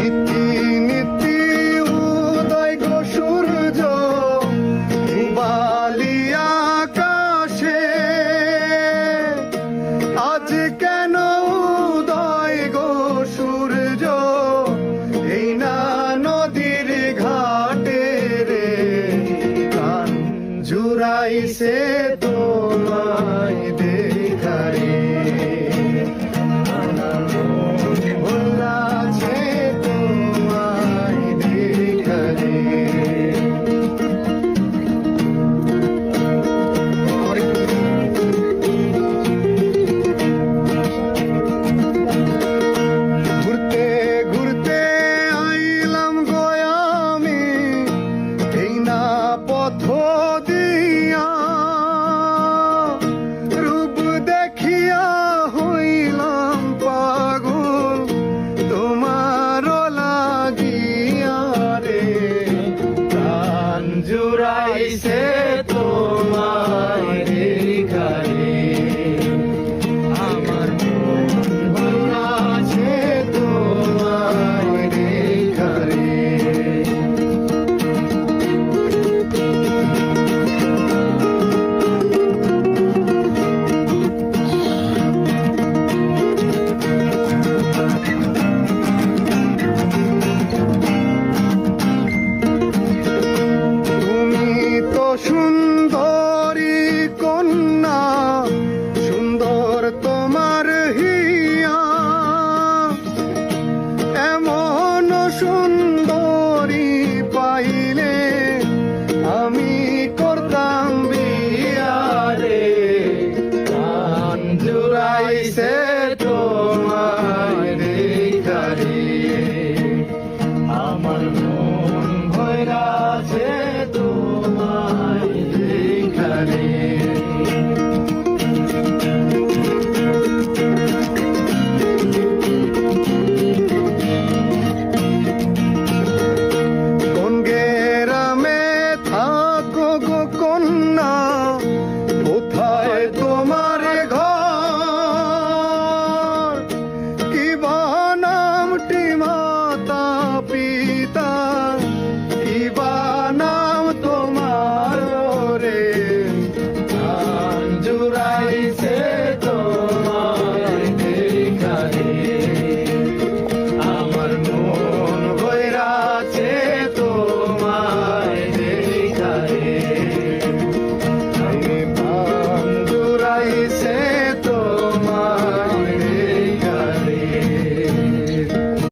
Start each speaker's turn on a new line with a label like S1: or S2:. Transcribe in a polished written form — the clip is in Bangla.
S1: নীতি নীতি উদয় গো সূর্য বালি আকাশে, আজ কেন উদয় গো সূর্য এই না নদীর ঘাটে রে, কান জুড়াইছে তোমায় দেখারে, ভোলাছে তোমায় দেখারে। ঘুরতে ঘুরতে আইলাম গো আমি এই না পথ দিয়া, রূপ দেখিয়া হইলাম পাগল তোমার লাগিয়া রে, প্রাণ জুড়াইছে তোমায় দেখারে, আমার মন ভোলাছে তোমায় দেখারে। তুমি তো সুন্দরী কন্যা, সুন্দর তোমার হিয়া, এমন সুন্দর